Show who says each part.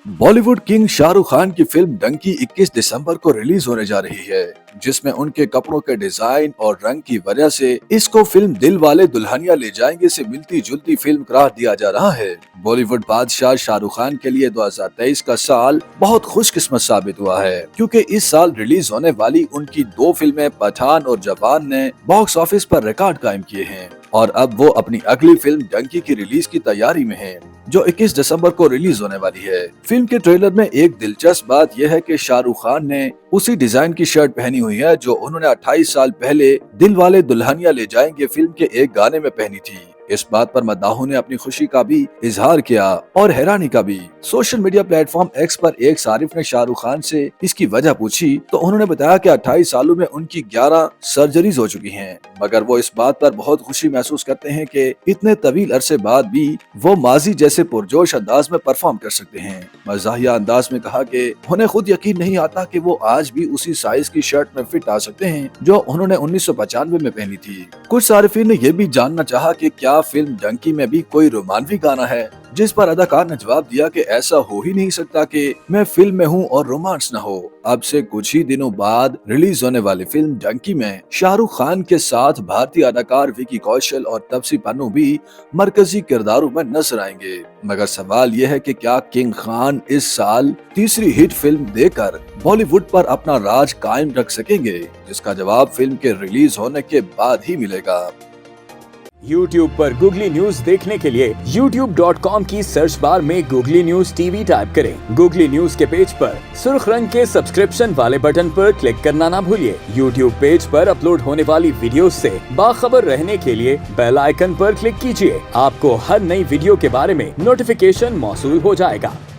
Speaker 1: Bollywood king Shahrukh Khan की film Dunki 21 दिसंबर को release होने जा रही है, जिसमें उनके कपड़ों के डिजाइन और रंग की वजह से इसको फिल्म दिल वाले दुल्हनिया ले जाएंगे से मिलती जुलती फिल्म करार दिया जा रहा है। बॉलीवुड बादशाह शाहरुख खान के लिए 2023 का साल बहुत खुशकिस्मत साबित हुआ है, क्योंकि इस साल रिलीज होने वाली उनकी दो फिल्में पठान और जवान ने बॉक्स ऑफिस पर रिकॉर्ड कायम किए हैं और अब वो अपनी अगली फिल्म डंकी की रिलीज की तैयारी में हैं, जो 21 दिसंबर को रिलीज होने वाली है। फिल्म के ट्रेलर में एक दिलचस्प बात यह है कि शाहरुख खान ने उसी डिजाइन की शर्ट पहनी हुई है जो उन्होंने 28 साल पहले दिल वाले दुल्हनिया ले जाएंगे फिल्म के एक गाने में पहनी थी। इस बात पर मद्दाहों ने अपनी खुशी का भी इजहार किया और हैरानी का भी। सोशल मीडिया प्लेटफॉर्म एक्स पर एक सारिफ ने शाहरुख खान से इसकी वजह पूछी तो उन्होंने बताया कि 28 सालों में उनकी 11 सर्जरीज हो चुकी हैं, मगर वो इस बात पर बहुत खुशी महसूस करते हैं कि इतने तवील अरसे बाद भी वो माजी जैसे पुरजोश अंदाज में परफॉर्म कर सकते हैं। मज़ाहिया अंदाज में कहा कि उन्हें खुद यकीन नहीं आता कि वो आज भी उसी साइज की शर्ट में फिट आ सकते हैं जो उन्होंने 1995 में पहनी थी। कुछ सारिफीन ने यह भी जानना चाहा कि क्या फिल्म डंकी में भी कोई रोमांटिक गाना है, जिस पर अदाकार ने जवाब दिया कि ऐसा हो ही नहीं सकता कि मैं फिल्म में हूँ और रोमांस न हो। अब से कुछ ही दिनों बाद रिलीज होने वाली फिल्म डंकी में शाहरुख खान के साथ भारतीय अदाकार विकी कौशल और तापसी पन्नू भी मरकजी किरदारों में नजर आएंगे। मगर सवाल यह है कि क्या किंग खान इस साल तीसरी हिट फिल्म देकर बॉलीवुड पर अपना राज कायम रख सकेंगे, जिसका जवाब फिल्म के रिलीज होने के बाद ही मिलेगा।
Speaker 2: YouTube पर गूगली न्यूज देखने के लिए youtube.com की सर्च बार में गूगली न्यूज टीवी टाइप करें। गूगली न्यूज के पेज पर सुर्ख रंग के सब्सक्रिप्शन वाले बटन पर क्लिक करना ना भूलिए। YouTube पेज पर अपलोड होने वाली वीडियोस से बाखबर रहने के लिए बेल आइकन पर क्लिक कीजिए। आपको हर नई वीडियो के बारे में नोटिफिकेशन मौसूल हो जाएगा।